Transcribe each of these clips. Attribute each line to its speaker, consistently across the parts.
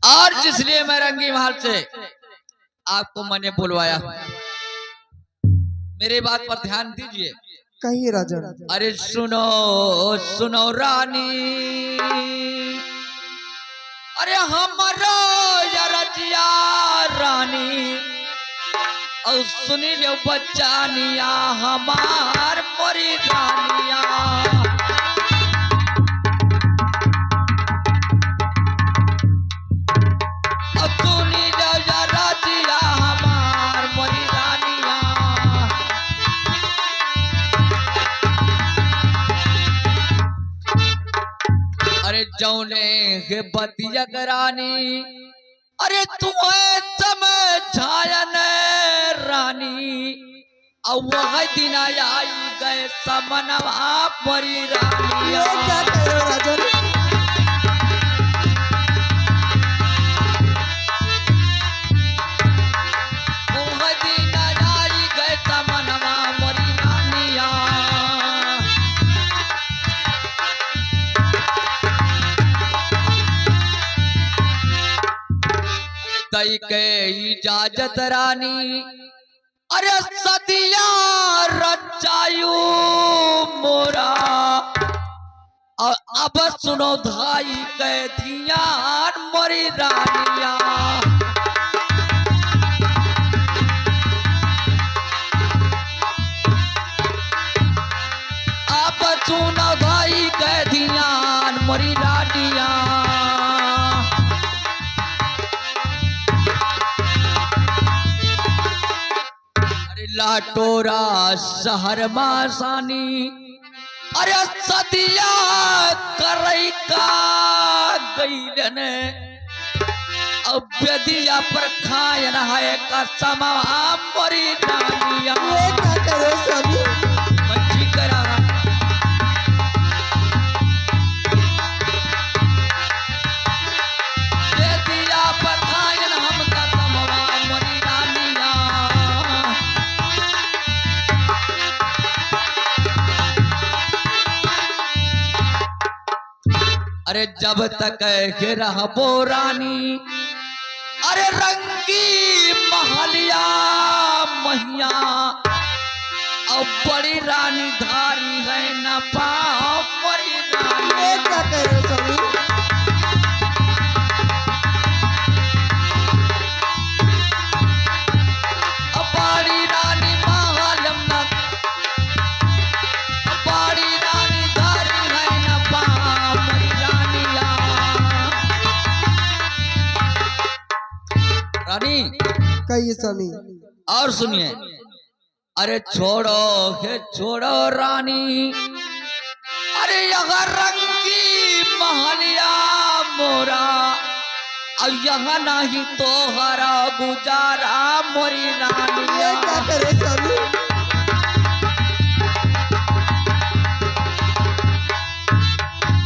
Speaker 1: और जिसलिए मैं रंगी महल से आपको मैंने बुलवाया, मेरे बात पर ध्यान दीजिए।
Speaker 2: कहिए राजन।
Speaker 1: अरे सुनो सुनो रानी, अरे हमारो रजिया रानी, और सुनी लो बच्चानिया हमार मोरी रानिया। अब सुनी लो रजिया हमार मोरी रानिया। अरे जौने के बतिया रानी, अरे तुम्हें समझायन रानी, और वह दिन आई गए समनवा मरी रानिया।
Speaker 2: ये क्या कह रहे हो राजन?
Speaker 1: वह दिन आई गए समनवा मरी रानिया। दई के इजाजत रानी, अरे सदिया रचायु मोरा, और अब सुनो धाई के धियान मोरी रानिया। अब सुनो धाई के धियान मोरी रानिया। लाटोरा शहर मासानी, अरे सदिया करई का गईलन, अब बेदिया पर खायन है कसम मोरी रानिया।
Speaker 2: ये क्या कह रहे हो स्वामी?
Speaker 1: मंची करा बेदिया पर खायन हम कसम मोरी रानिया। अरे जब तक के रहबो रानी, अरे रंगी महलिया महिया, और बड़ी रानी धारी है न पाओ बड़ी रानी।
Speaker 2: ये क्या कह रहे हो स्वामी?
Speaker 1: बड़ी रानी महलम न, बड़ी रानी धारी है न पाओ बड़ी रानिया। रानी
Speaker 2: कहिए स्वामी।
Speaker 1: और सुनिए, अरे छोड़ो हे छोड़ो रानी, अरे यहाँ रंगी महलिया मोरा, और यहाँ नहीं तो हरा गुजारा मोरी रानिया।
Speaker 2: ये क्या कह रहे हो स्वामी?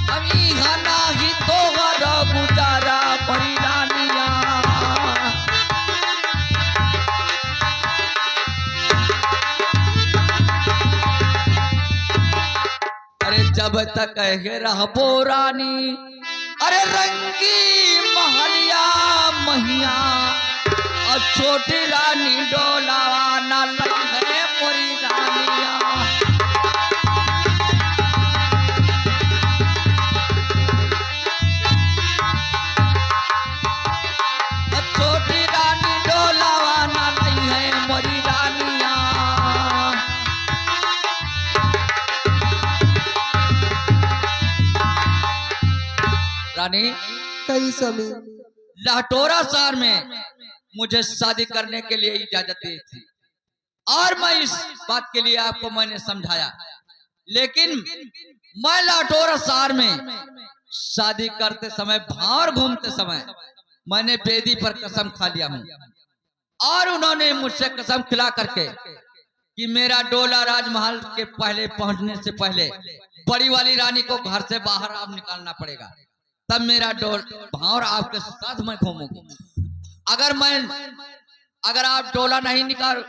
Speaker 1: अब यहाँ नहीं तो हरा गुजारा मोरी रानिया। अरे जब तक है रहबो रानी, अरे रंगी महलिया महिया, और छोटी रानी डोलावा ना लगी है मोरी रानिया। और छोटी रानी डोलावा ना लगी है मोरी रानिया। रानी
Speaker 2: कहिए स्वामी।
Speaker 1: लाटोरा शहर में मुझे शादी करने के लिए इजाजत दी थी, और मैं इस बात के लिए आपको मैंने समझाया, लेकिन मैं लाटोरा शहर में शादी करते समय, भावर घूमते समय, मैंने बेदी पर कसम खा लिया हूँ, और उन्होंने मुझसे कसम खिला करके कि मेरा डोला राजमहल के पहले पहुंचने से पहले बड़ी वाली रानी को घर से बाहर आप निकालना पड़ेगा, तब मेरा भावर आपके साथ मैं घूमूंगा। अगर आप डोला नहीं निकाल,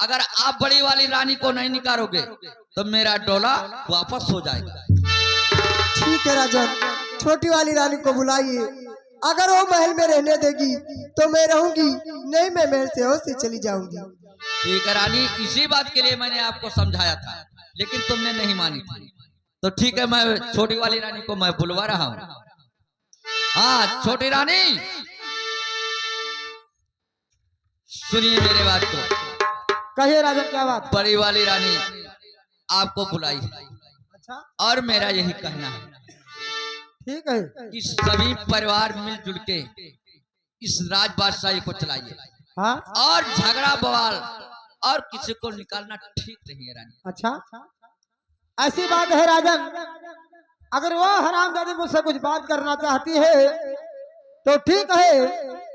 Speaker 1: अगर आप बड़ी वाली रानी को नहीं निकालोगे तो मेरा डोला वापस हो जाएगा।
Speaker 2: ठीक है राजन, छोटी वाली रानी को बुलाइए अगर वो महल में रहने देगी तो मैं रहूंगी, नहीं मैं महल से होश से चली जाऊंगी।
Speaker 1: ठीक है रानी, इसी बात के लिए मैंने आपको समझाया था, लेकिन तुमने नहीं मानी थी। तो ठीक है, मैं छोटी वाली रानी को मैं बुलवा रहा हूँ। हाँ छोटी रानी, सुनिए मेरे बात को।
Speaker 3: कहिए राजन, क्या बात?
Speaker 1: बड़ी वाली रानी आपको बुलाई है,
Speaker 3: अच्छा,
Speaker 1: और मेरा यही कहना है
Speaker 3: ठीक है।
Speaker 1: कि सभी परिवार मिलजुल के इस राज बादशाही को चलाइए,
Speaker 3: हाँ,
Speaker 1: और झगड़ा बवाल और किसी को निकालना ठीक नहीं है रानी।
Speaker 3: अच्छा, ऐसी बात है राजन। अगर वो हरामजादी मुझसे कुछ बात करना चाहती है तो ठीक है,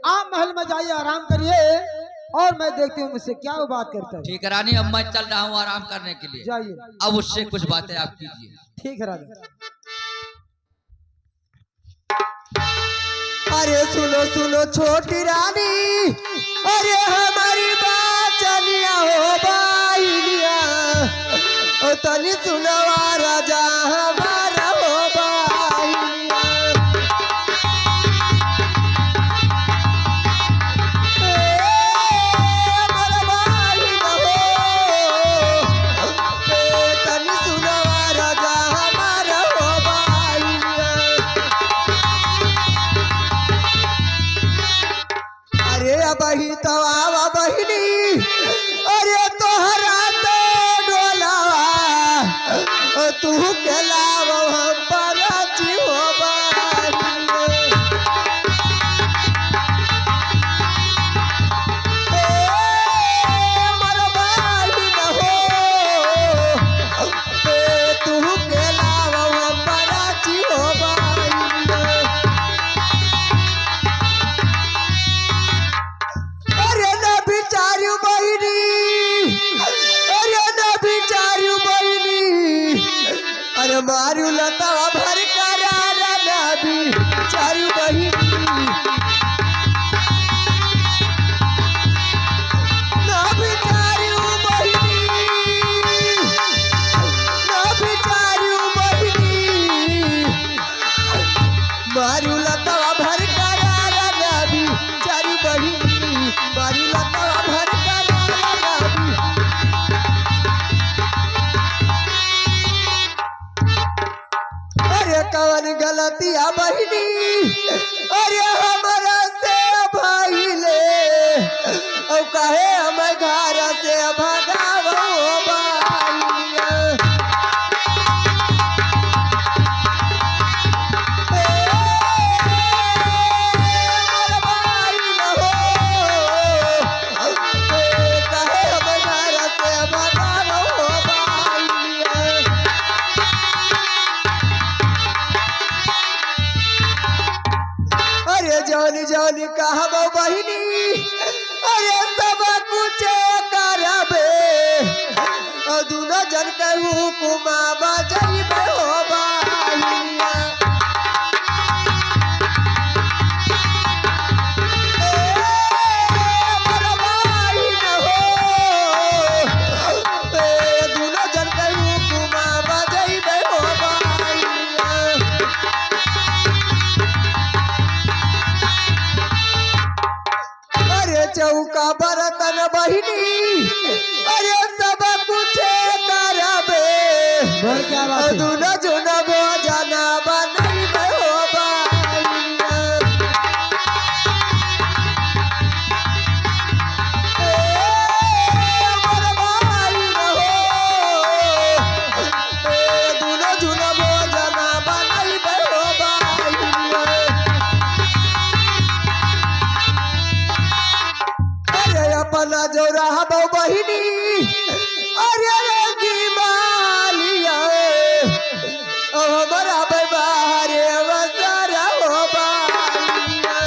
Speaker 3: आप महल में जाइए, आराम करिए, और मैं देखती हूँ मुझसे क्या वो बात करता है।
Speaker 1: ठीक है रानी, अब मैं चल रहा हूँ आराम करने के लिए।
Speaker 3: जाइए।
Speaker 1: अब उससे कुछ बातें आप कीजिए।
Speaker 3: ठीक है राजन।
Speaker 2: अरे सुनो सुनो छोटी रानी, अरे हमारी बात चलिया हो बाइलिया, ओ तनी सुनवा राजा हमारा हो बाइलिया। हमारा बाइलिया हो, तनी सुनवा राजा हमारा हो बाइलिया। अरे बही तवा बहिनी, अरे तोहरा तो डोलावा, तू के लाव हम पराची हो बाहिनी। मर बाहिन हो, तू के लाव हम पराची हो बाहिनी। अरे न बिचारू बहिनी, अरे न बिचारू बहिनी, अरे मारू लतावा भर करारा न बिचारू बहिनी। न बिचारू बहिनी, न बिचारू बहिनी, मारू लतावा भर करारा न बिचारू बहिनी, मारू लतावा भर करारा न बिचारू। अरे कवन गलतिया बहिनी, अरे हमारा से भाईले, औ कहे हम घर से भगावो बाइलिया। मर बाइल हो, कहे हम घर से भगावो बाइलिया। अरे जानी जानी कहबो बहिनी, अरे सब कुछ करबे, दुनो जन के हुकुमा बजैबे हो बाहिनिया। मर बाहिन हो, दुनो जन के हुकुमा बजैबे हो बाहिनिया। अरे चौका बर्तन बहिनी, अरे सब कुछ करबे,
Speaker 3: बोल क्या बात है?
Speaker 2: दुनो जुन भोजन बनैबे हो बाइलिया। मर बाइल हो, दुनो जुन भोजन बनैबे हो बाइलिया। अरे अपना जो रहबो बहिनी, अरे रंगी मालिया, हमारा बाहरे वसारा हो बाइलिया।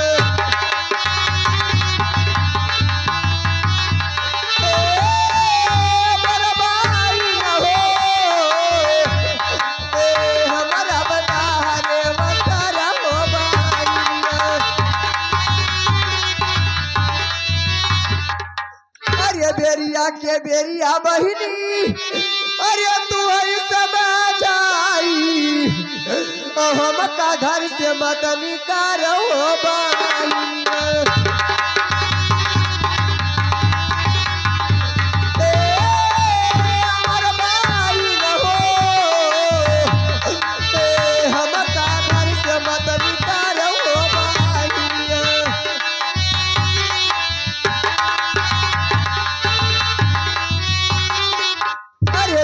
Speaker 2: मर बाइल हो, हमारा बाहरे वसारा हो बाइलिया। अरे बेरिया के बेरिया बहिनी, अरे तू समझाई, ओ हम का घर से मत निकारो बाइनिया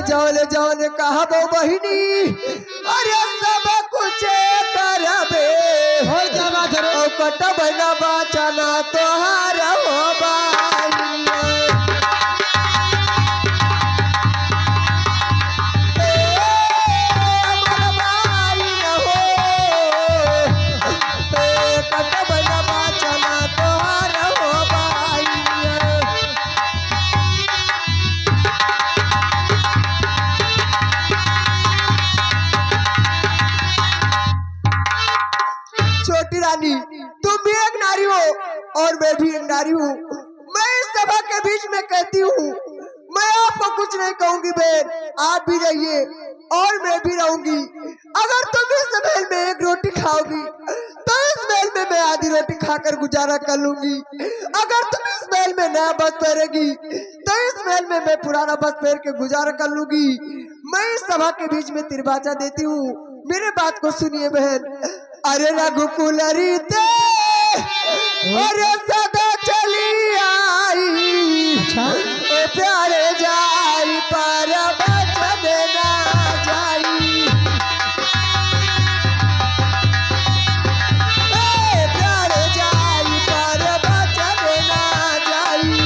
Speaker 2: जौन जौन कहबो बहिनी अरे सब कुछ करबे
Speaker 3: हो क्या बात है रे?
Speaker 2: ओ कटब न बचना तोहार हो बाइनिया अमर बाइन हो कटब न बचना तोहार हो बाइनिया छोटी रानी तुम भी एक नारी हो और मैं भी एक नारी हूँ। मैं इस सभा के बीच में कहती हूँ मैं आपको कुछ नहीं कहूंगी बहन, आप भी रहिए और मैं भी रहूंगी। अगर तुम इस महल में एक रोटी खाओगी तो इस महल में मैं आधी रोटी खाकर गुजारा कर लूंगी। अगर तुम इस महल में नया बस पहनेगी तो इस महल में मैं पुराना बस पहन के गुजारा कर लूंगी। मैं इस सभा के बीच में तिरबाचा देती हूँ, मेरे बात को सुनिए बहन। अरे रघुकुल रीते अरे सदा चली आई ओ प्यारे जाई पर बचन ना जाई ए प्यारे जाई पर बचन ना जाई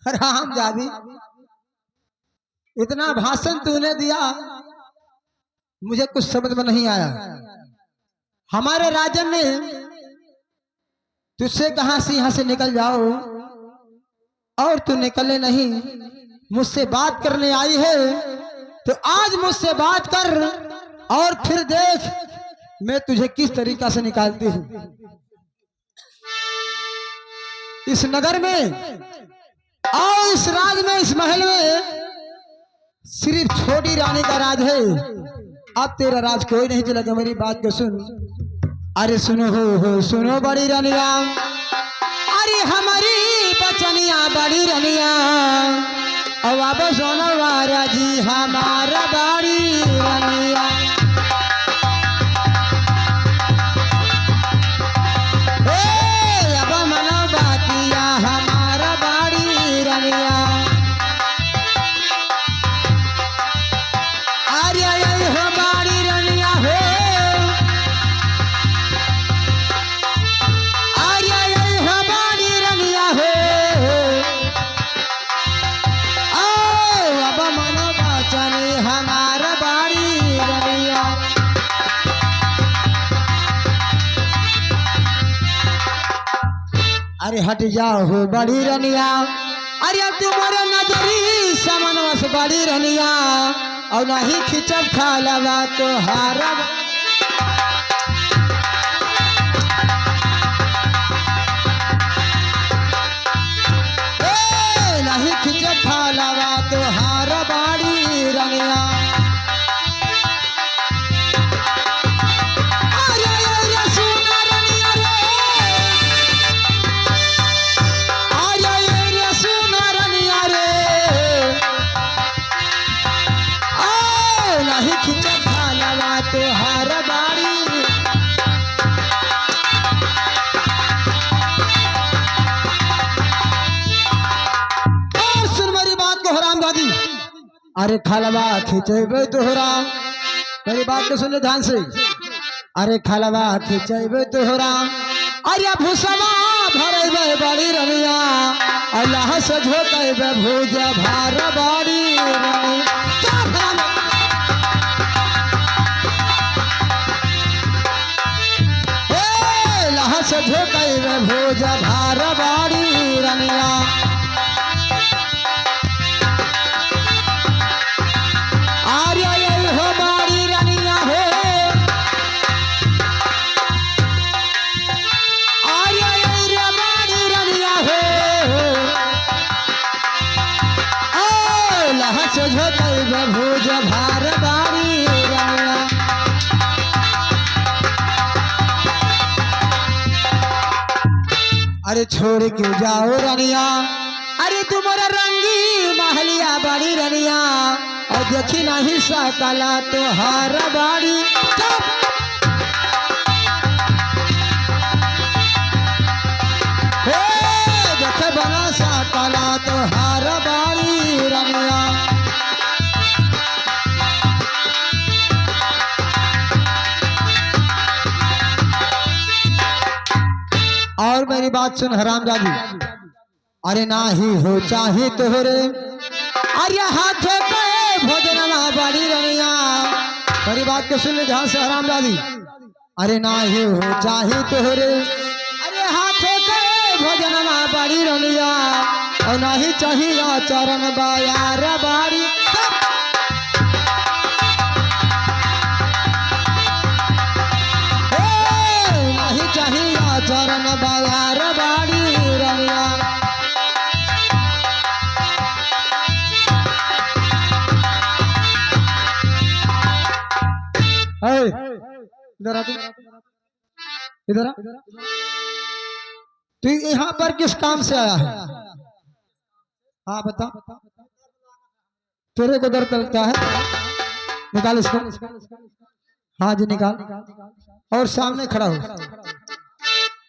Speaker 3: राम जादी इतना भाषण तूने दिया मुझे कुछ समझ में नहीं आया। हमारे राजन ने तुझसे कहा से यहाँ से निकल जाओ और तू निकले नहीं, मुझसे बात करने आई है तो आज मुझसे बात कर और फिर देख मैं तुझे किस तरीका से निकालती हूँ। इस नगर में और इस राज में इस महल में सिर्फ छोटी रानी का राज है। अब तेरा राज कोई नहीं चलेगा, मेरी बात को सुन। अरे सुनो हो सुनो बड़ी रानिया, अरे हमारी बचनिया बड़ी रानिया अब आप सुनो वारा जी हमारा बड़ी रानिया। हमारा बाड़ी रनिया अरे हो बाड़ी रनिया हो अरे हो बाड़ी रनिया हो अब मनो बचनी हमारा बाड़ी रनिया। अरे हट जाओ हो बड़ी रनिया, अरे तुम्हारे नजरी समनवस बड़ी रनिया और नहीं खिंचब खा लगा तो हारब। नहीं खिंचब खा लगा तो हार बड़ी रनिया। तोहार बाड़ी और सुन मेरी बात को हराम दादी, अरे खलवा खिंचेबे तोहरा, मेरी बात को सुन ध्यान से। अरे खलवा खिंचेबे तोहरा, अरे भूसवा भरेबे बड़ी रनिया अल्लाह से झोकेबे भूज भार बड़ी रनिया। से झोकेबे भूज भार बड़ी रनिया। हो बड़ी रनिया हो धार बाड़ी रनिया। अरे छोड़ के जाओ रनिया, अरे तुम्हारा रंगी महलिया बड़ी रनिया, और देखी नहीं सकला तोहार बाड़ी। देखे बना सकला तोहार बाड़ी रनिया। और मेरी बात सुन हरामजादी, अरे ना ही हो चाहे तोहरे, अरे हाथ पे भोजनमा बड़ी रनिया। मेरी बात को सुन ध्यान से हरामजादी, अरे ना ही हो चाहे तोहरे, अरे हाथ पे भोजनमा बड़ी रनिया, और ना ही चाहिए चरण बायार बाड़ी। नहीं चाहिए चरण बायार बाड़ी रनिया। इधर आ तू, इधर आ। तू यहाँ पर किस काम से आया है? हाँ बता, तेरे को दर्द लगता है? निकाल इसको। हाँ जी निकाल, और सामने खड़ा हो।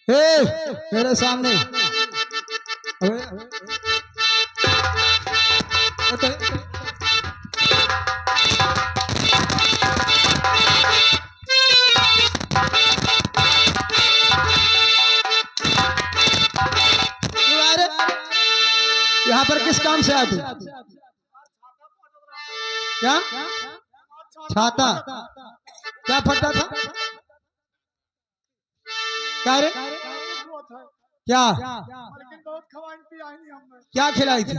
Speaker 3: मेरे सामने यहाँ पर किस काम से आया तू? क्या छाता? क्या फटा था? क्या रे? क्या क्या खिलाई थी?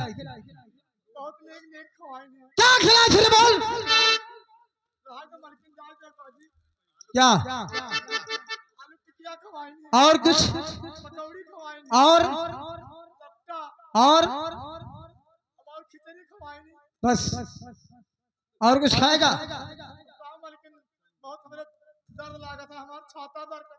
Speaker 3: क्या खिलाई थी बोल? क्या और कुछ? और बस, और कुछ खाएगा?
Speaker 4: बहुत मेरे दर्द लगा था, हमारा छाता दर्द।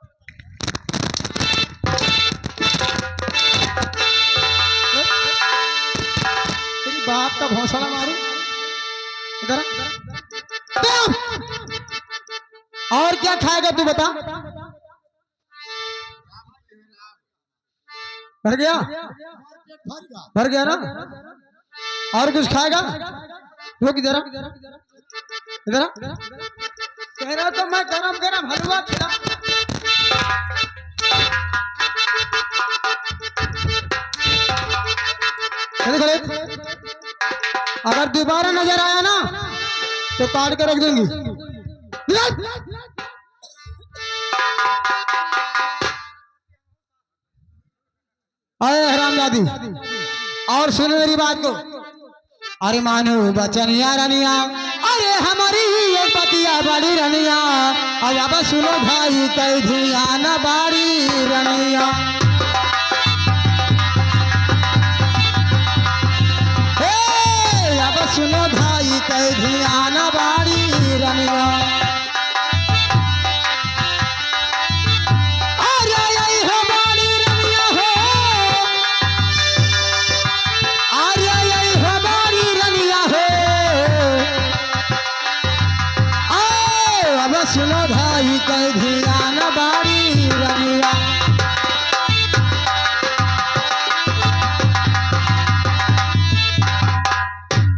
Speaker 3: तेरी बाप का भौसला मारू इधर। और क्या खाएगा तू बता? भर गया? भर गया ना? और कुछ खाएगा? रुक इधर, इधर कह रहा तो मैं गरम गरम हलवा खिला। अगर दोबारा नजर आया ना तो काट के रख दूंगी। अरे हरामजादी, और सुनो मेरी बात को। अरे मानो बचनिया रनिया, अरे हमारी ये पतिया बड़ी रनिया, और अब सुनो भाई कई धियान बाड़ी रनिया। अब सुनो भाई कई धियान बाड़ी रनिया। सुनो भाई कई धियान बाड़ी रनिया।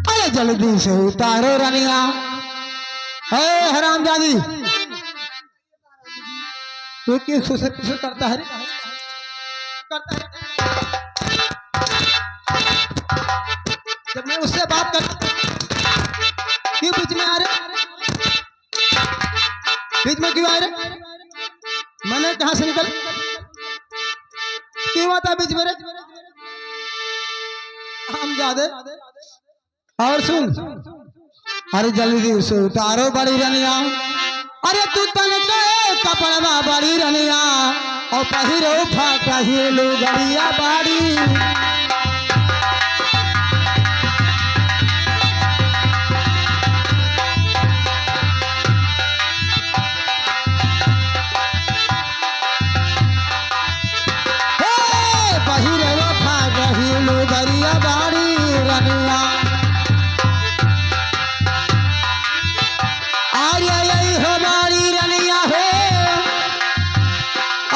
Speaker 3: अरे जल्दी से उतारो रनिया। हरामजादी, तू क्यों खुश करता है? जब मैं उससे बात कर, क्यों बीच में आ रहे? बीच में क्यों आ रहे? मैंने कहां से निकल, क्यों आता बीच में? हम ज्यादा। और सुन, अरे जल्दी से उतारो बड़ी रनिया। अरे तू तन के कपड़वा बड़ी रनिया, और पहिरो फाटा ही लुगड़िया बाड़ी। लुगरिया बाड़ी रनिया आर्य यही हमारी रनिया है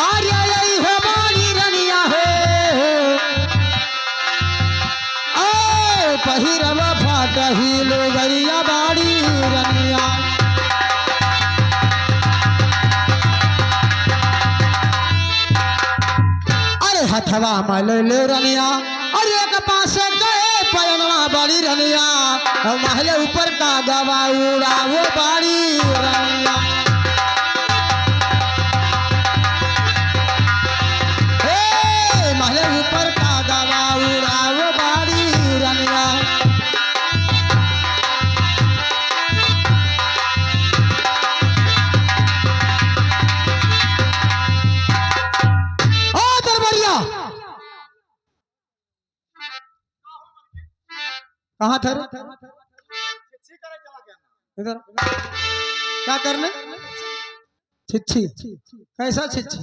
Speaker 3: आर्य यही हमारी रनिया है पहिरवा फाटही लुगरिया बाड़ी रनिया अरे हथवा मले रनिया अरे एक पास गए पयनवा बड़ी रनिया महले ऊपर का गवा उड़ा वो बाड़ी रनिया महले ऊपर का गवा उड़ा वो बाड़ी रनिया ओ दरबारिया कहाँ थे रे?
Speaker 4: छिछी करे चला गया
Speaker 3: इधर क्या करने छिच्छी कैसा छिच्छी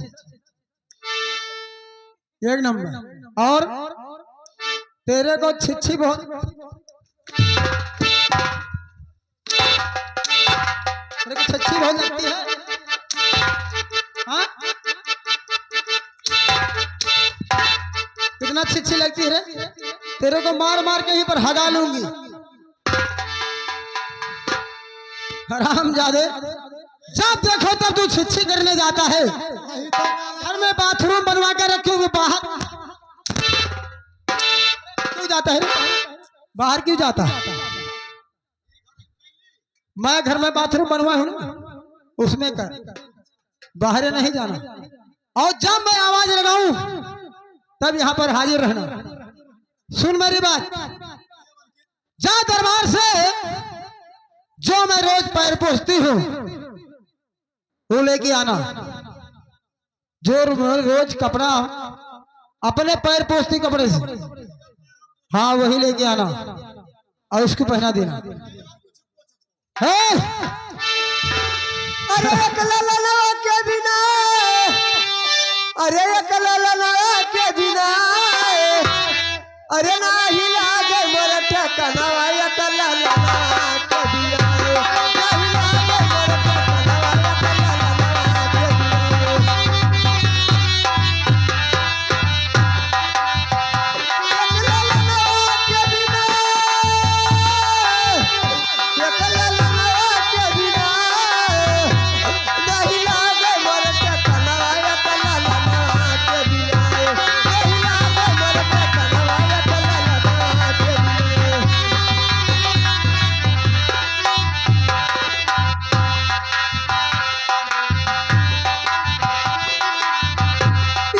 Speaker 3: एक नंबर और तेरे को छिच्छी बहुत तेरे को छिच्छी बहुत लगती है हाँ कितना छिच्छी लगती है रे तेरे को मार मार के ही पर हगा लूंगी हरामजादे जब देखो तब तू छिच्छी करने जाता है घर में बाथरूम बनवा के रखी हुई बाहर क्यों जाता है रे? बाहर क्यों जाता है मैं घर में बाथरूम बनवा हूं ना उसमें कर बाहर नहीं जाना और जब मैं आवाज लगाऊं तब यहां पर हाजिर रहना सुन मेरी बात जा दरबार से जो मैं रोज पैर पोछती हूँ वो लेके आना जो रोज कपड़ा अपने पैर पोछती कपड़े से हाँ वही लेके आना और उसको पहना देना है
Speaker 2: अरे एक ललना के बिना अरे एक ललना के बिना अरे नाही लागे मोर ठकनवा एक ललना के बिना नाही लागे मोर ठकनवा एक ललना के बिना एक ललना के बिना नहीं लागे मोर ठकनवा एक ललना के बिना नहीं लागे मोर ठकनवा एक ललना के बिना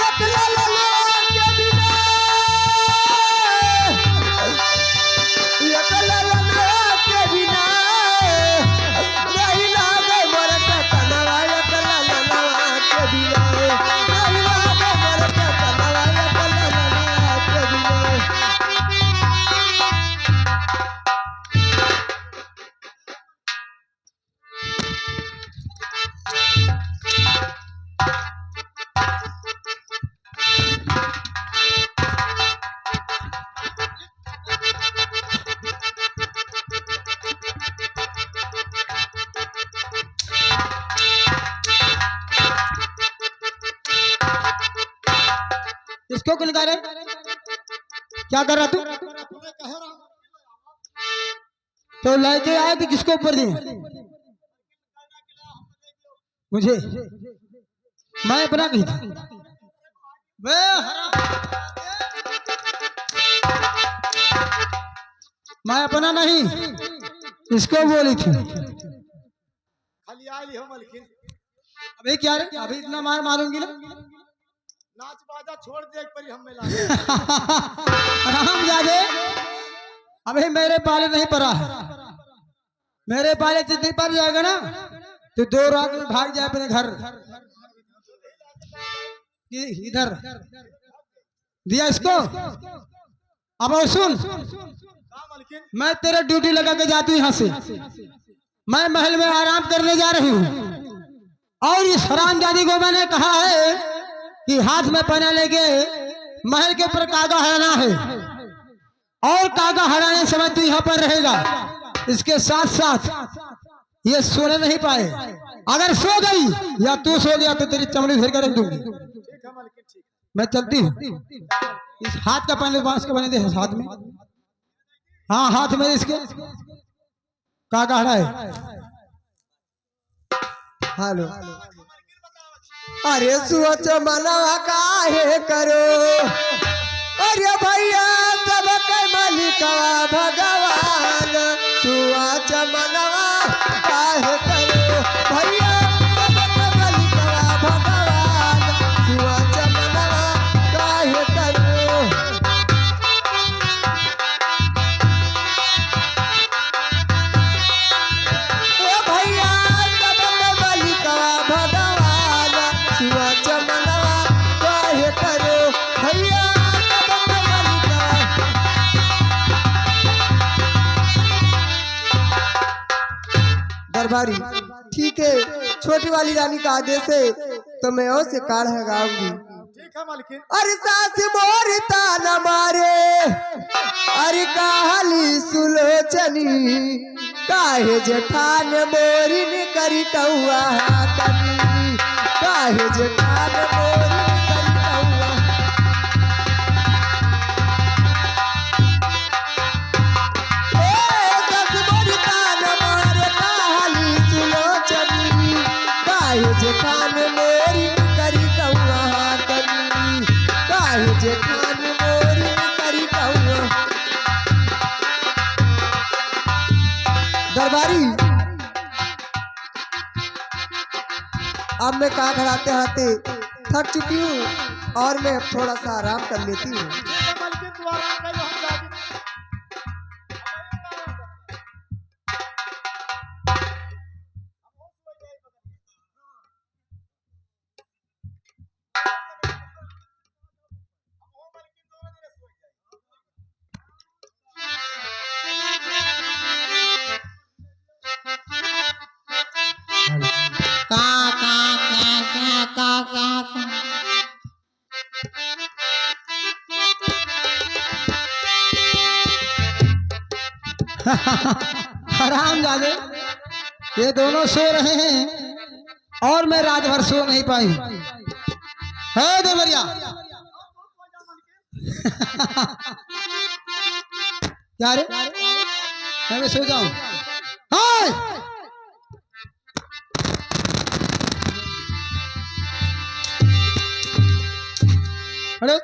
Speaker 2: एक ललना के बिना एक ललना के बिना नहीं लागे मोर ठकनवा एक ललना के बिना नहीं लागे मोर ठकनवा एक ललना के बिना
Speaker 3: इसको क्यों निकाले क्या कर रहा तू
Speaker 4: तुम्हें कह रहा हूं
Speaker 3: तो लेके आए थे किसको ऊपर दिए मुझे मैं अपना कही था बे मैं अपना नहीं इसको बोली थी
Speaker 4: खाली आई हो मलकिन
Speaker 3: अभी क्या रे अभी इतना मार मारूंगी ना
Speaker 4: नाच बाजा छोड़ दे एक परी हम मिला
Speaker 3: राम जादे अभी मेरे पाले नहीं पड़ा है मेरे पाले जितनी पड़ जाएगा ना तो 2 रात में भाग जाए अपने घर इधर दिया इसको अब और सुन
Speaker 4: मलकिन
Speaker 3: मैं तेरे ड्यूटी लगा के जाती हूँ यहाँ से मैं महल में आराम करने जा रही हूँ और इस हरामजादी को मैंने कहा है कि हाथ में पहना लेके महल के ऊपर कागा हराना है और कागा हराने समय तू यहाँ पर रहेगा। इसके साथ साथ ये सोने नहीं पाए। अगर सो गई या तू सो गया तो तेरी चमड़ी घेर कर रख दूंगी।
Speaker 4: ठीक है मालकिन, ठीक।
Speaker 3: मैं चलती हूँ। इस हाथ का पहले बांस का बने दे हाथ में। हाँ हाथ में इसके कागा हरा है।
Speaker 2: हेलो। अरे सोच मनवा काहे करो, अरे भैया सबके मालिकवा भगवान। सोच मनवा काहे करो, भैया सबके मालिकवा भगवान। सोच मनवा काहे करो। ओ भैया सबके मालिकवा भगवान। सोच मनवा काहे करो, भैया सबके मालिकवा। दरबारी ठीक है, छोटी वाली रानी का आदेश है तो मैं और से काढ़ लगाऊंगी।
Speaker 4: ठीक है मालकिन।
Speaker 2: अरे सास मोरी ताना मारे, अरे काली सुलोचनी। काहे जेठान मोरी ने करी कौआ कनी, काहे जेठान मोरी ने करी कौआ। ए सास मोरी ताना मारे, काली सुलोचनी। काहे जेठान मोरी ने करी कौआ कनी, काहे जेठान मोरी ने करी कौआ। दरबारी अब मैं कहा खड़ाते हाथे थक चुकी हूँ और मैं थोड़ा सा आराम कर लेती हूँ।
Speaker 4: ठीक है मालकिन, तू आराम कर, हम जाके
Speaker 3: हराम जादे ये दोनों सो रहे हैं और मैं रात भर सो नहीं पाई। है देवरिया क्या रे, मैं सो जाऊं? हाँ अरे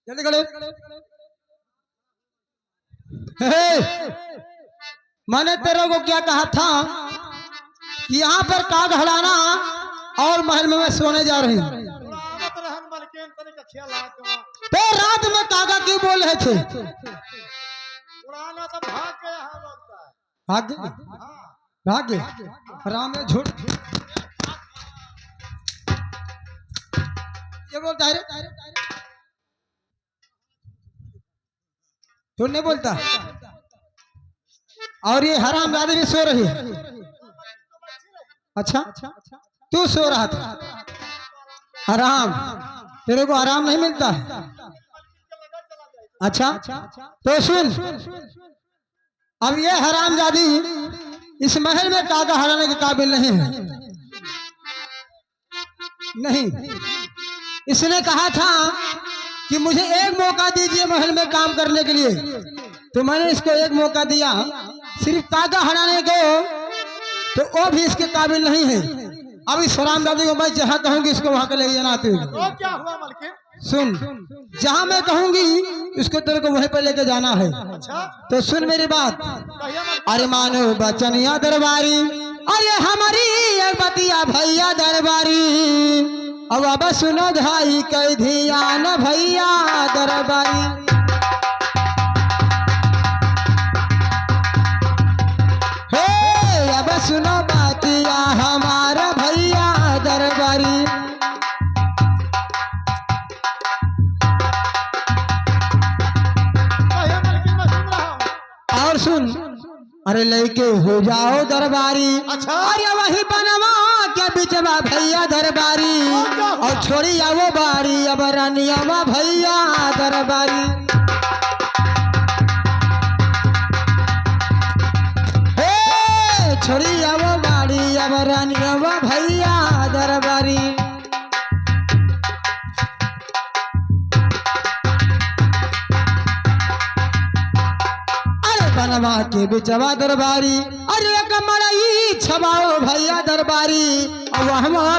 Speaker 3: जल्दी खड़े। मैंने तेरे को क्या कहा था कि यहाँ पर काग हड़ाना और महल में मैं सोने जा रही हूँ।
Speaker 4: आवत रहन मालकिन, तने का ख्याल आ के
Speaker 3: तो रात में कागा क्यों बोल रहे थे?
Speaker 4: उड़ाना तो भाग गया है बोलता है।
Speaker 3: भाग गए,
Speaker 4: हाँ
Speaker 3: भाग गए। राम ने झूठ ये बोलता है रे, तू नहीं बोलता। और ये हराम जादे भी सो रही है। अच्छा तू सो रहा था, आराम तेरे को आराम नहीं मिलता है। अच्छा तो सुन, अब ये हराम जादी इस महल में कागा हराने के काबिल नहीं है। नहीं, इसने कहा था कि मुझे एक मौका दीजिए महल में काम करने के लिए, तो मैंने इसको एक मौका दिया। सिर्फ कागा हराने को तो वो भी इसके काबिल नहीं है। अब इस हराम दादी को मैं जहाँ कहूंगी इसको वहां के ले जाना।
Speaker 4: तो क्या हुआ मालकिन?
Speaker 3: सुन, जहाँ मैं कहूंगी उसको तेरे को वहीं पर लेके जाना है।
Speaker 4: अच्छा
Speaker 3: तो सुन मेरी बात।
Speaker 4: कहिए मालकिन।
Speaker 3: अरे मानो बचनिया दरबारी, अरे हमारी एक बतिया भैया दरबारी। अब सुनो भाई कह ध्यान भैया दरबारी। हे अब सुनो बतिया हमारा भैया दरबारी।
Speaker 4: कहिए मालकिन, मैं सुन रहा हूँ।
Speaker 3: और सुन, अरे लड़के हो जाओ दरबारी।
Speaker 4: अच्छा।
Speaker 3: अरे वही बनवा क्या बिचवा भैया दरबारी, और छोड़ी आओ बारी अब रानियावा भैया दरबारी। हे छोड़ी आओ बारी अब रानियावा भैया दरबारी। बनवा के बिचवा दरबारी, अरे कमड़ई छबाओ भैया दरबारी, और वहाँ